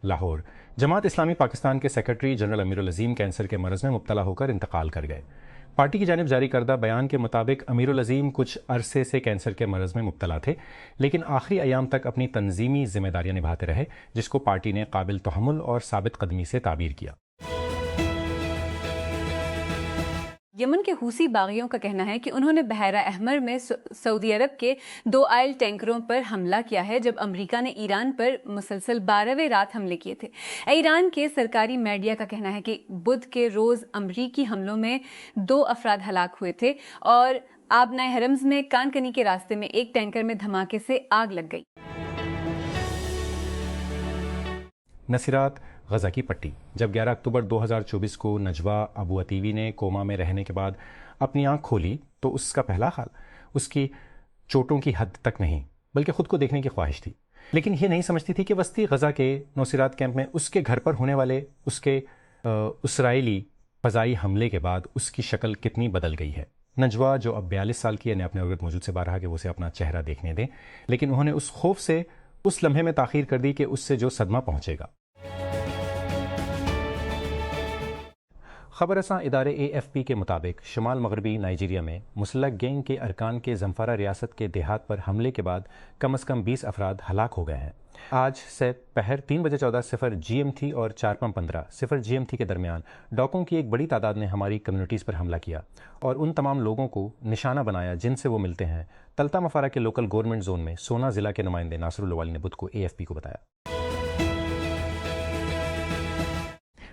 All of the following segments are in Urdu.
لاہور جماعت اسلامی پاکستان کے سیکرٹری جنرل امیر العظیم کینسر کے مرض میں مبتلا ہو کر انتقال کر گئے۔ پارٹی کی جانب جاری کردہ بیان کے مطابق امیر العظیم کچھ عرصے سے کینسر کے مرض میں مبتلا تھے، لیکن آخری ایام تک اپنی تنظیمی ذمہ داریاں نبھاتے رہے، جس کو پارٹی نے قابل تحمل اور ثابت قدمی سے تعبیر کیا۔ یمن کے حوثی باغیوں کا کہنا ہے کہ انہوں نے بحیرہ احمر میں سعودی عرب کے 2 آئل ٹینکروں پر حملہ کیا ہے، جب امریکہ نے ایران پر مسلسل 12ویں رات حملے کیے تھے۔ ایران کے سرکاری میڈیا کا کہنا ہے کہ بدھ کے روز امریکی حملوں میں 2 افراد ہلاک ہوئے تھے اور آبنائے حرمز میں کان کنی کے راستے میں ایک ٹینکر میں دھماکے سے آگ لگ گئی۔ نصیرات غزہ کی پٹی۔ جب 11 اکتوبر 2024 کو نجوہ ابو عتیوی نے کوما میں رہنے کے بعد اپنی آنکھ کھولی تو اس کا پہلا حال اس کی چوٹوں کی حد تک نہیں بلکہ خود کو دیکھنے کی خواہش تھی، لیکن یہ نہیں سمجھتی تھی کہ وسطی غزہ کے نوسیرات کیمپ میں اس کے گھر پر ہونے والے اس کے اسرائیلی فضائی حملے کے بعد اس کی شکل کتنی بدل گئی ہے۔ نجوہ جو اب 42 سال کی ہے، نے اپنے وقت موجود سے بارہا کہ وہ اسے اپنا چہرہ دیکھنے دیں، لیکن انہوں نے اس خوف سے اس لمحے میں تاخیر کر دی کہ اس سے جو صدمہ پہنچے گا۔ خبر رساں ادارے AFP کے مطابق شمال مغربی نائجیریا میں مسلح گینگ کے ارکان کے زمفارا ریاست کے دیہات پر حملے کے بعد کم از کم 20 افراد ہلاک ہو گئے ہیں۔ آج سے پہر 3:14 GMT اور 4:15 GMT کے درمیان ڈاکوں کی ایک بڑی تعداد نے ہماری کمیونٹیز پر حملہ کیا اور ان تمام لوگوں کو نشانہ بنایا جن سے وہ ملتے ہیں، تلتا مفارا کے لوکل گورنمنٹ زون میں سونا ضلع کے نمائندے ناصر الوالی نے بدھ کو AFP کو بتایا۔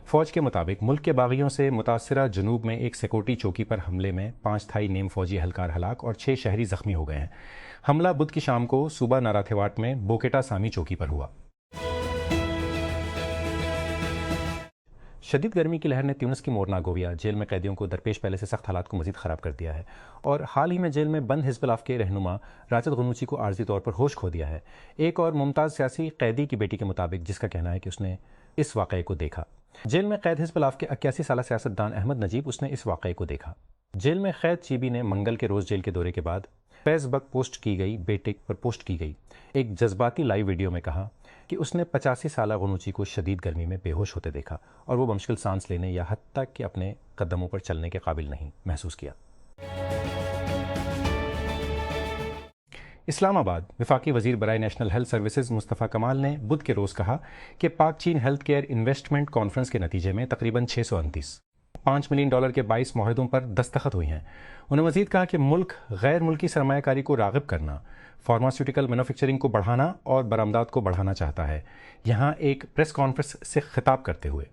فوج کے مطابق ملک کے باغیوں سے متاثرہ جنوب میں ایک سیکورٹی چوکی پر حملے میں 5 تھائی نیم فوجی اہلکار ہلاک اور 6 شہری زخمی ہو گئے ہیں۔ حملہ بدھ کی شام کو صوبہ ناراتھیواٹ میں بوکیٹا سامی چوکی پر ہوا۔ شدید گرمی کی لہر نے تیونس کی مورنا گویا جیل میں قیدیوں کو درپیش پہلے سے سخت حالات کو مزید خراب کر دیا ہے اور حال ہی میں جیل میں بند حزب اللہ کے رہنما راجد غنوچی کو عارضی طور پر ہوش کھو دیا ہے۔ ایک اور ممتاز سیاسی قیدی کی بیٹی کے مطابق، جس کا کہنا ہے کہ اس نے اس واقعے کو دیکھا۔ جیل میں قید حزب اللہ کے 81 سالہ سیاستدان احمد نجیب اس نے اس واقعے کو دیکھا۔ جیل میں قید چیبی نے منگل کے روز جیل کے دورے کے بعد فیس بک پوسٹ کی گئی بیٹے پر پوسٹ کی گئی ایک جذباتی لائیو ویڈیو میں کہا کہ اس نے 85 سالہ غنوچی کو شدید گرمی میں بے ہوش ہوتے دیکھا اور وہ بمشکل سانس لینے یا حتیٰ کہ اپنے قدموں پر چلنے کے قابل نہیں محسوس کیا۔ اسلام آباد وفاقی وزیر برائے نیشنل ہیلتھ سروسز مصطفیٰ کمال نے بدھ کے روز کہا کہ پاک چین ہیلتھ کیئر انویسٹمنٹ کانفرنس کے نتیجے میں تقریباً 629.5 ملین ڈالر کے 22 معاہدوں پر دستخط ہوئی ہیں۔ انہوں نے مزید کہا کہ ملک غیر ملکی سرمایہ کاری کو راغب کرنا، فارماسیوٹیکل مینوفیکچرنگ کو بڑھانا اور برآمدات کو بڑھانا چاہتا ہے۔ یہاں ایک پریس کانفرنس سے خطاب کرتے ہوئے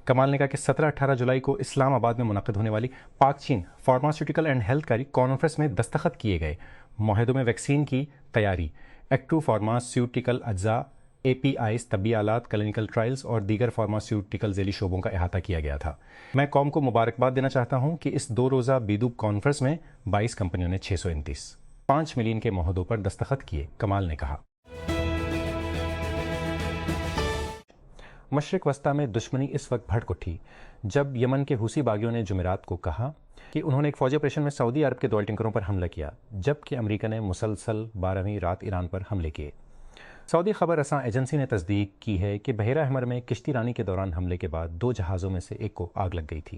کمال نے کہا کہ 17-18 جولائی کو اسلام آباد میں منعقد ہونے والی پاک چین pharmaceutical and health care conference میں دستخط کیے گئے معاہدوں میں ویکسین کی تیاری، ایکٹو فارماسیوٹیکل اجزاء، APIs، طبی آلات، کلینکل ٹرائلز اور دیگر فارماسیوٹیکل ذیلی شعبوں کا احاطہ کیا گیا تھا۔ میں قوم کو مبارکباد دینا چاہتا ہوں کہ اس 2 روزہ بیدوب کانفرنس میں 22 کمپنیوں نے 629.5 ملین کے معاہدوں پر دستخط کیے، کمال نے کہا۔ مشرق وسطیٰ میں دشمنی اس وقت بھڑک اٹھی جب یمن کے حوثی باغیوں نے جمعرات کو کہا کہ انہوں نے ایک فوجی آپریشن میں سعودی عرب کے 2 آئل ٹینکروں پر حملہ کیا، جبکہ امریکہ نے مسلسل 12ویں رات ایران پر حملے کیے۔ سعودی خبر رساں ایجنسی نے تصدیق کی ہے کہ بحیرہ احمر میں کشتی رانی کے دوران حملے کے بعد 2 جہازوں میں سے ایک کو آگ لگ گئی تھی۔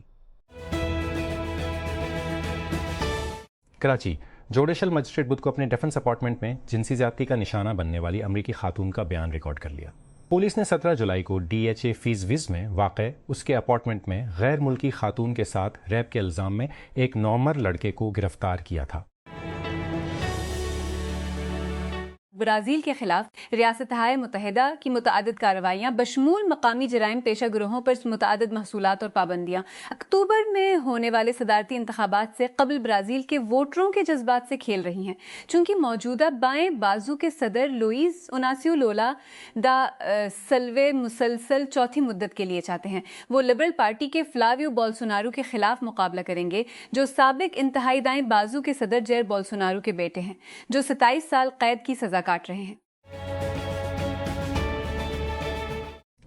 کراچی جوڈیشل مجسٹریٹ بدھ کو اپنے ڈیفنس اپارٹمنٹ میں جنسی زیادتی کا نشانہ بننے والی امریکی خاتون کا بیان ریکارڈ کر لیا۔ پولیس نے 17 جولائی کو DHA فیس وز میں واقع اس کے اپارٹمنٹ میں غیر ملکی خاتون کے ساتھ ریپ کے الزام میں ایک نومر لڑکے کو گرفتار کیا تھا۔ برازیل کے خلاف ریاستہائے متحدہ کی متعدد کارروائیاں بشمول مقامی جرائم پیشہ گروہوں پر متعدد محصولات اور پابندیاں اکتوبر میں ہونے والے صدارتی انتخابات سے قبل برازیل کے ووٹروں کے جذبات سے کھیل رہی ہیں، چونکہ موجودہ بائیں بازو کے صدر لوئیز اوناسیو لولا دا سلوے مسلسل چوتھی مدت کے لیے چاہتے ہیں۔ وہ لبرل پارٹی کے فلاویو بولسونارو کے خلاف مقابلہ کریں گے، جو سابق انتہائی دائیں بازو کے صدر جیر بولسونارو کے بیٹے ہیں، جو 27 سال قید کی سزا کاٹ رہے ہیں۔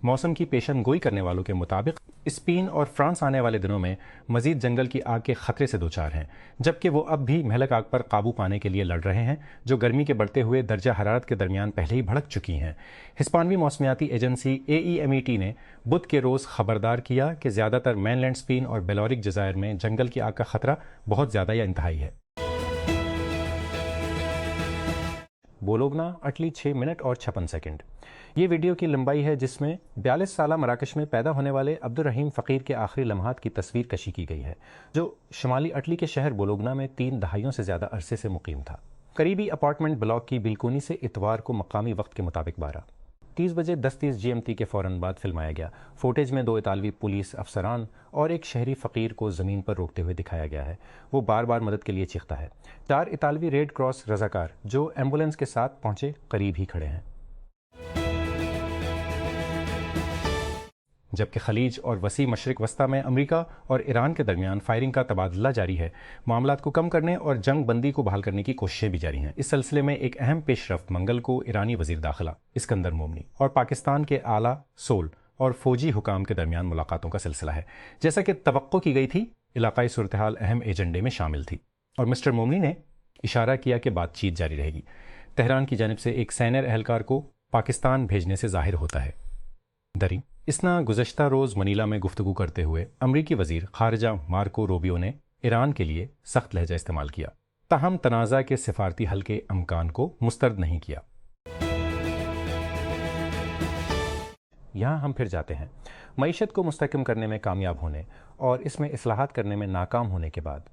موسم کی پیشن گوئی کرنے والوں کے مطابق اسپین اور فرانس آنے والے دنوں میں مزید جنگل کی آگ کے خطرے سے دوچار ہیں، جبکہ وہ اب بھی مہلک آگ پر قابو پانے کے لیے لڑ رہے ہیں جو گرمی کے بڑھتے ہوئے درجہ حرارت کے درمیان پہلے ہی بھڑک چکی ہیں۔ ہسپانوی موسمیاتی ایجنسی AEMET نے بدھ کے روز خبردار کیا کہ زیادہ تر مین لینڈ اسپین اور بیلورک جزائر میں جنگل کی آگ کا خطرہ بہت زیادہ یا انتہائی ہے۔ بولوگنا اٹلی 6 منٹ اور 56 سیکنڈ۔ یہ ویڈیو کی لمبائی ہے جس میں 42 سالہ مراکش میں پیدا ہونے والے عبد الرحیم فقیر کے آخری لمحات کی تصویر کشی کی گئی ہے، جو شمالی اٹلی کے شہر بولوگنا میں 3 دہائیوں سے زیادہ عرصے سے مقیم تھا۔ قریبی اپارٹمنٹ بلاک کی بالکونی سے اتوار کو مقامی وقت کے مطابق 30 بجے 10:30 GMT کے فوراً بعد فلمایا گیا۔ فوٹیج میں 2 اطالوی پولیس افسران اور ایک شہری فقیر کو زمین پر روکتے ہوئے دکھایا گیا ہے۔ وہ بار بار مدد کے لیے چیختا ہے۔ 4 اطالوی ریڈ کراس رضاکار جو ایمبولینس کے ساتھ پہنچے قریب ہی کھڑے ہیں، جبکہ خلیج اور وسیع مشرق وسطیٰ میں امریکہ اور ایران کے درمیان فائرنگ کا تبادلہ جاری ہے۔ معاملات کو کم کرنے اور جنگ بندی کو بحال کرنے کی کوششیں بھی جاری ہیں۔ اس سلسلے میں ایک اہم پیش رفت منگل کو ایرانی وزیر داخلہ اسکندر مومنی اور پاکستان کے اعلیٰ سول اور فوجی حکام کے درمیان ملاقاتوں کا سلسلہ ہے۔ جیسا کہ توقع کی گئی تھی، علاقائی صورتحال اہم ایجنڈے میں شامل تھی اور مسٹر مومنی نے اشارہ کیا کہ بات چیت جاری رہے گی۔ تہران کی جانب سے ایک سینئر اہلکار کو پاکستان بھیجنے سے ظاہر ہوتا ہے۔ دریں اسنا گزشتہ روز منیلا میں گفتگو کرتے ہوئے امریکی وزیر خارجہ مارکو روبیو نے ایران کے لیے سخت لہجہ استعمال کیا، تاہم تنازع کے سفارتی حل کے امکان کو مسترد نہیں کیا۔ یہاں ہم پھر جاتے ہیں۔ معیشت کو مستحکم کرنے میں کامیاب ہونے اور اس میں اصلاحات کرنے میں ناکام ہونے کے بعد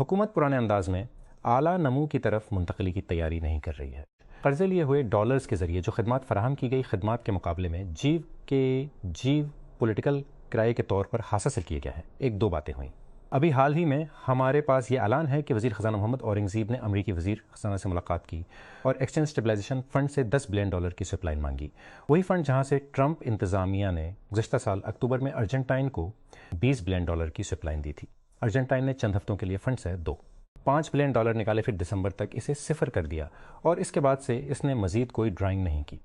حکومت پرانے انداز میں اعلیٰ نمو کی طرف منتقلی کی تیاری نہیں کر رہی ہے۔ قرضے لیے ہوئے ڈالرز کے ذریعے جو خدمات فراہم کی گئی خدمات کے مقابلے میں جیو پولیٹیکل کرائے کے طور پر حاصل کیے گئے ہیں۔ 1-2 باتیں ہوئیں۔ ابھی حال ہی میں ہمارے پاس یہ اعلان ہے کہ وزیر خزانہ محمد اورنگزیب نے امریکی وزیر خزانہ سے ملاقات کی اور ایکسچینج اسٹیبلائزیشن فنڈ سے $10 بلین کی سپلائی مانگی۔ وہی فنڈ جہاں سے ٹرمپ انتظامیہ نے گزشتہ سال اکتوبر میں ارجنٹائن کو $20 بلین کی سپلائی دی تھی۔ ارجنٹائن نے چند ہفتوں کے لیے فنڈ سے $5 بلین نکالے، پھر دسمبر تک اسے 0 کر دیا اور اس کے بعد سے اس نے مزید کوئی ڈرائنگ نہیں کی۔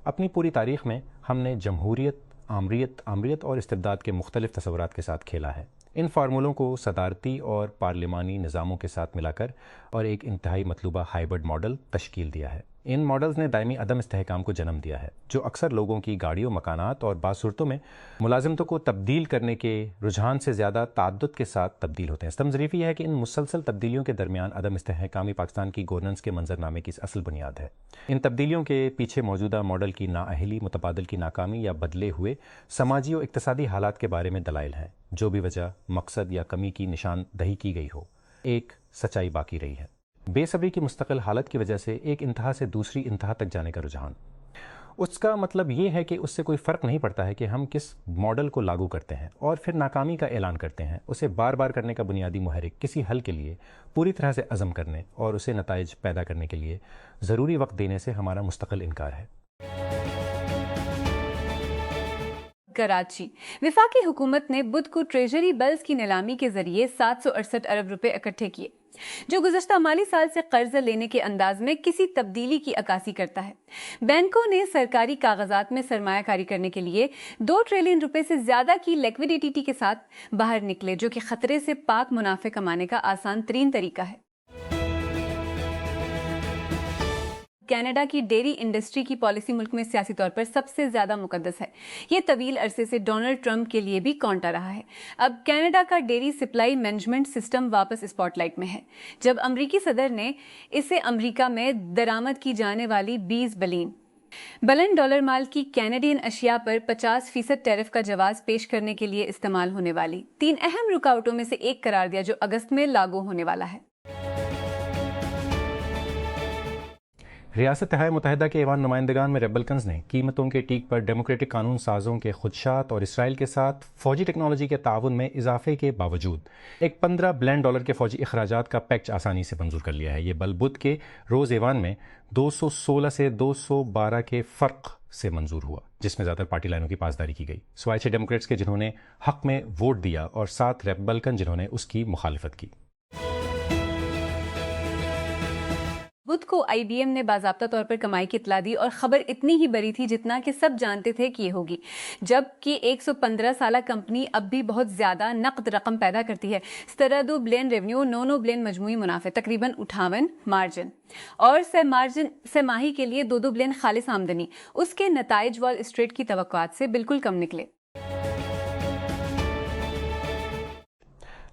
اپنی پوری تاریخ میں ہم نے جمہوریت، آمریت اور استبداد کے مختلف تصورات کے ساتھ کھیلا ہے۔ ان فارمولوں کو صدارتی اور پارلیمانی نظاموں کے ساتھ ملا کر اور ایک انتہائی مطلوبہ ہائبرڈ ماڈل تشکیل دیا ہے۔ ان ماڈلز نے دائمی عدم استحکام کو جنم دیا ہے، جو اکثر لوگوں کی گاڑیوں، مکانات اور بعض صورتوں میں ملازمتوں کو تبدیل کرنے کے رجحان سے زیادہ تعدد کے ساتھ تبدیل ہوتے ہیں۔ ستم ظریفی یہ ہے کہ ان مسلسل تبدیلیوں کے درمیان عدم استحکامی پاکستان کی گورننس کے منظرنامے کی اصل بنیاد ہے۔ ان تبدیلیوں کے پیچھے موجودہ ماڈل کی نااہلی، متبادل کی ناکامی یا بدلے ہوئے سماجی و اقتصادی حالات کے بارے میں دلائل ہیں۔ جو بھی وجہ، مقصد یا کمی کی نشاندہی کی گئی ہو، ایک سچائی باقی رہی ہے۔ بے صبری کی مستقل حالت کی وجہ سے ایک انتہا سے دوسری انتہا تک جانے کا رجحان۔ اس کا مطلب یہ ہے کہ اس سے کوئی فرق نہیں پڑتا ہے کہ ہم کس ماڈل کو لاگو کرتے ہیں اور پھر ناکامی کا اعلان کرتے ہیں۔ اسے بار بار کرنے کا بنیادی محرک کسی حل کے لیے پوری طرح سے عزم کرنے اور اسے نتائج پیدا کرنے کے لیے ضروری وقت دینے سے ہمارا مستقل انکار ہے۔ کراچی وفاقی حکومت نے بدھ کو ٹریجری بلز کی نیلامی کے ذریعے 768 ارب روپے اکٹھے کیے، جو گزشتہ مالی سال سے قرض لینے کے انداز میں کسی تبدیلی کی عکاسی کرتا ہے۔ بینکوں نے سرکاری کاغذات میں سرمایہ کاری کرنے کے لیے 2 ٹریلین روپے سے زیادہ کی لیکوڈیٹی کے ساتھ باہر نکلے، جو کہ خطرے سے پاک منافع کمانے کا آسان ترین طریقہ ہے۔ کینیڈا کی ڈیری انڈسٹری کی پالیسی ملک میں سیاسی طور پر سب سے زیادہ مقدس ہے۔ یہ طویل عرصے سے ڈونلڈ ٹرمپ کے لیے بھی کانٹا رہا ہے۔ اب کینیڈا کا ڈیری سپلائی مینجمنٹ سسٹم واپس اسپاٹ لائٹ میں ہے، جب امریکی صدر نے اسے امریکہ میں درآمد کی جانے والی $20 بلین مال کی کینیڈین اشیاء پر 50% ٹیرف کا جواز پیش کرنے کے لیے استعمال ہونے والی 3 اہم رکاوٹوں میں سے ایک قرار دیا، جو اگست میں لاگو ہونے والا ہے۔ ریاست متحدہ کے ایوان نمائندگان میں ریپبلکنز نے قیمتوں کے ٹیک پر ڈیموکریٹک قانون سازوں کے خدشات اور اسرائیل کے ساتھ فوجی ٹیکنالوجی کے تعاون میں اضافے کے باوجود ایک $15 بلین کے فوجی اخراجات کا پیکج آسانی سے منظور کر لیا ہے۔ یہ بل بدھ کے روز ایوان میں 216 سے 212 کے فرق سے منظور ہوا، جس میں زیادہ تر پارٹی لائنوں کی پاسداری کی گئی، سوائے 6 ڈیموکریٹس کے جنہوں نے حق میں ووٹ دیا اور 7 ریپبلکن جنہوں نے اس کی مخالفت کی۔ بدھ کو IBM نے باضابطہ طور پر کمائی کی اطلاع دی اور خبر اتنی ہی بری تھی جتنا کہ سب جانتے تھے کہ یہ ہوگی، جبکہ 115 سالہ کمپنی اب بھی بہت زیادہ نقد رقم پیدا کرتی ہے۔ 17 بلین ریونیو، 9 بلین مجموعی منافع، تقریباً 58 مارجن اور سہ ماہی کے لیے 2 بلین خالص آمدنی۔ اس کے نتائج وال اسٹریٹ کی توقعات سے بالکل کم نکلے۔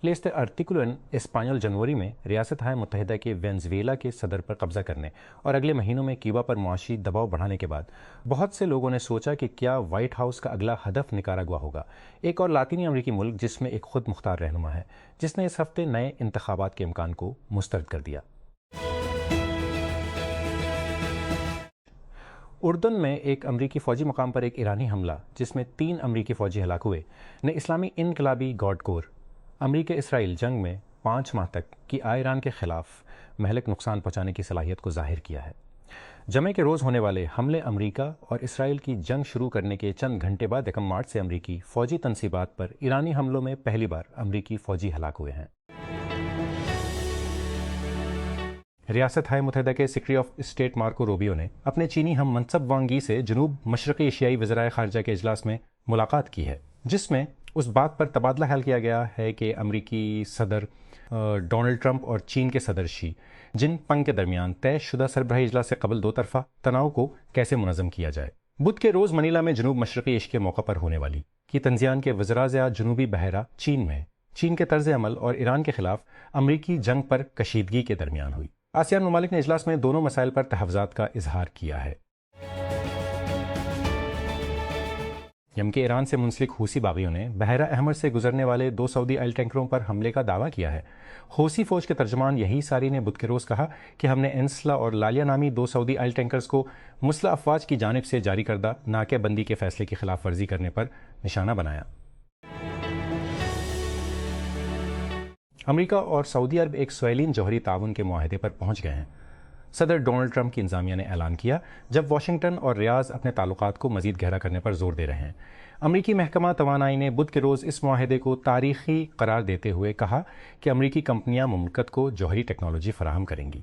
لیسٹ آرٹیکلو ان اسپانیول جنوری میں ریاستہائے متحدہ کے وینزویلا کے صدر پر قبضہ کرنے اور اگلے مہینوں میں کیوبا پر معاشی دباؤ بڑھانے کے بعد بہت سے لوگوں نے سوچا کہ کیا وائٹ ہاؤس کا اگلا ہدف نکاراگوا ہوگا، ایک اور لاطینی امریکی ملک جس میں ایک خود مختار رہنما ہے، جس نے اس ہفتے نئے انتخابات کے امکان کو مسترد کر دیا۔ اردن میں ایک امریکی فوجی مقام پر ایک ایرانی حملہ جس میں 3 امریکی فوجی ہلاک ہوئے نے اسلامی انقلابی گارڈ کور امریکہ اسرائیل جنگ میں 5 ماہ تک کی ایران کے خلاف مہلک نقصان پہنچانے کی صلاحیت کو ظاہر کیا ہے۔ جمعے کے روز ہونے والے حملے امریکہ اور اسرائیل کی جنگ شروع کرنے کے چند گھنٹے بعد 1 مارچ سے امریکی فوجی تنصیبات پر ایرانی حملوں میں پہلی بار امریکی فوجی ہلاک ہوئے ہیں۔ ریاستہائے متحدہ کے secretary of state Marco Rubio نے اپنے چینی ہم منصب وانگ ی سے جنوب مشرقی ایشیائی وزرائے خارجہ کے اجلاس میں ملاقات کی ہے، جس میں اس بات پر تبادلہ خیال کیا گیا ہے کہ امریکی صدر ڈونلڈ ٹرمپ اور چین کے صدر شی جن پنگ کے درمیان طے شدہ سربراہی اجلاس سے قبل 2 طرفہ تناؤ کو کیسے منظم کیا جائے۔ بدھ کے روز منیلا میں جنوب مشرقی ایشیا کے موقع پر ہونے والی کی تنزیان کے وزراء جنوبی بحیرہ چین میں چین کے طرز عمل اور ایران کے خلاف امریکی جنگ پر کشیدگی کے درمیان ہوئی۔ آسیان ممالک نے اجلاس میں دونوں مسائل پر تحفظات کا اظہار کیا ہے۔ یم کے ایران سے منسلک حوثی باغیوں نے بحیرہ احمر سے گزرنے والے 2 سعودی آئل ٹینکروں پر حملے کا دعویٰ کیا ہے۔ حوثی فوج کے ترجمان یحیی ساری نے بدھ کے روز کہا کہ ہم نے انسلا اور لالیا نامی 2 سعودی آئل ٹینکرز کو مسلح افواج کی جانب سے جاری کردہ ناکہ بندی کے فیصلے کی خلاف ورزی کرنے پر نشانہ بنایا۔ امریکہ اور سعودی عرب ایک سویلین جوہری تعاون کے معاہدے پر پہنچ گئے ہیں۔ صدر ڈونلڈ ٹرمپ کی انتظامیہ نے اعلان کیا جب واشنگٹن اور ریاض اپنے تعلقات کو مزید گہرا کرنے پر زور دے رہے ہیں۔ امریکی محکمہ توانائی نے بدھ کے روز اس معاہدے کو تاریخی قرار دیتے ہوئے کہا کہ امریکی کمپنیاں مملکت کو جوہری ٹیکنالوجی فراہم کریں گی۔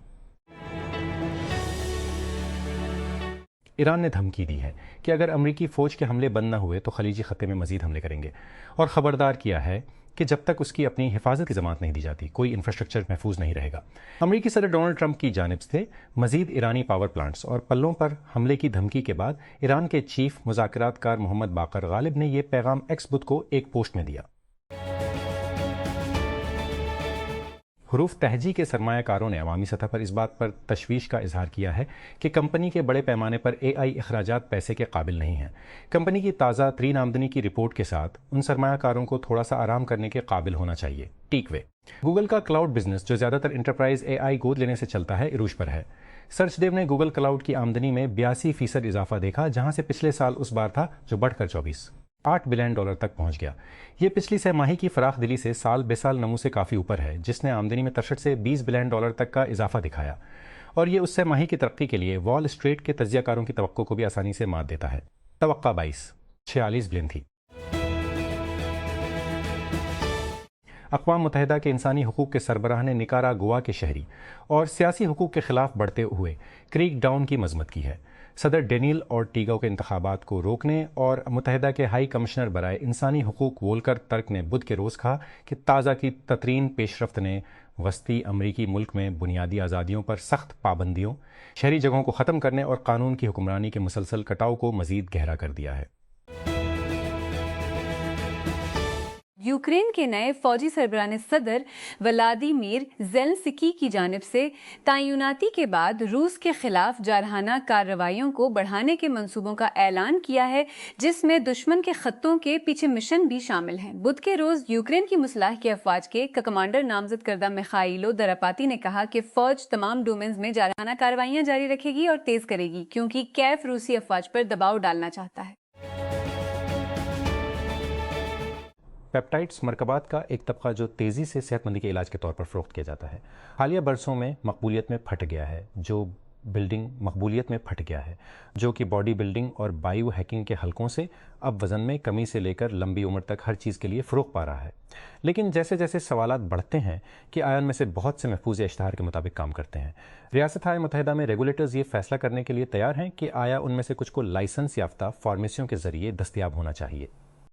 ایران نے دھمکی دی ہے کہ اگر امریکی فوج کے حملے بند نہ ہوئے تو خلیجی خطے میں مزید حملے کریں گے، اور خبردار کیا ہے کہ جب تک اس کی اپنی حفاظت کی ضمانت نہیں دی جاتی کوئی انفراسٹرکچر محفوظ نہیں رہے گا۔ امریکی صدر ڈونلڈ ٹرمپ کی جانب سے مزید ایرانی پاور پلانٹس اور پلوں پر حملے کی دھمکی کے بعد ایران کے چیف مذاکرات کار محمد باقر غالب نے یہ پیغام ایکس بدھ کو ایک پوسٹ میں دیا۔ حروف تہجی کے سرمایہ کاروں نے عوامی سطح پر اس بات پر تشویش کا اظہار کیا ہے کہ کمپنی کے بڑے پیمانے پر AI اخراجات پیسے کے قابل نہیں ہیں۔ کمپنی کی تازہ ترین آمدنی کی رپورٹ کے ساتھ ان سرمایہ کاروں کو تھوڑا سا آرام کرنے کے قابل ہونا چاہیے۔ ٹیک وے گوگل کا کلاؤڈ بزنس جو زیادہ تر انٹرپرائز AI گود لینے سے چلتا ہے عروج پر ہے۔ سرچ دیو نے گوگل کلاؤڈ کی آمدنی میں 82% اضافہ دیکھا، جہاں سے پچھلے سال اس بار تھا جو بڑھ کر $8 بلین تک پہنچ گیا۔ یہ پچھلی سہ ماہی کی فراخ دلی سے سال بے سال نمو سے کافی اوپر ہے، جس نے آمدنی میں 63 سے $20 بلین تک کا اضافہ دکھایا، اور یہ اس سہ ماہی کی ترقی کے لیے وال اسٹریٹ کے تجزیہ کاروں کی توقع کو بھی آسانی سے مات دیتا ہے۔ توقع 46 بلین تھی۔ اقوام متحدہ کے انسانی حقوق کے سربراہ نے نکاراگوا کے شہری اور سیاسی حقوق کے خلاف بڑھتے ہوئے کریک ڈاؤن کی مذمت کی ہے۔ صدر ڈینیل اورٹیگا کے انتخابات کو روکنے اور متحدہ کے ہائی کمشنر برائے انسانی حقوق وولکر ترک نے بدھ کے روز کہا کہ تازہ کی ترین پیش رفت نے وسطی امریکی ملک میں بنیادی آزادیوں پر سخت پابندیوں، شہری جگہوں کو ختم کرنے اور قانون کی حکمرانی کے مسلسل کٹاؤ کو مزید گہرا کر دیا ہے۔ یوکرین کے نئے فوجی سربراہ نے صدر ولادیمیر زیلنسکی کی جانب سے تعیناتی کے بعد روس کے خلاف جارحانہ کارروائیوں کو بڑھانے کے منصوبوں کا اعلان کیا ہے، جس میں دشمن کے خطوں کے پیچھے مشن بھی شامل ہیں۔ بدھ کے روز یوکرین کی مسلح کی افواج کے کمانڈر نامزد کردہ میخائیلو دراپاتی نے کہا کہ فوج تمام ڈومینز میں جارحانہ کارروائیاں جاری رکھے گی اور تیز کرے گی، کیونکہ کیف روسی افواج پر دباؤ ڈالنا چاہتا ہے۔ پیپٹائڈز مرکبات کا ایک طبقہ جو تیزی سے صحت مندی کے علاج کے طور پر فروخت کیا جاتا ہے، حالیہ برسوں میں مقبولیت میں پھٹ گیا ہے، جو بلڈنگ مقبولیت میں پھٹ گیا ہے، جو کہ باڈی بلڈنگ اور بائیو ہیکنگ کے حلقوں سے اب وزن میں کمی سے لے کر لمبی عمر تک ہر چیز کے لیے فروغ پا رہا ہے۔ لیکن جیسے جیسے سوالات بڑھتے ہیں کہ آیا ان میں سے بہت سے محفوظ اشتہار کے مطابق کام کرتے ہیں، ریاستہائے متحدہ میں ریگولیٹرز یہ فیصلہ کرنے کے لیے تیار ہیں کہ آیا ان میں سے کچھ کو لائسنس یافتہ فارمیسیوں کے ذریعے دستیاب ہونا چاہیے۔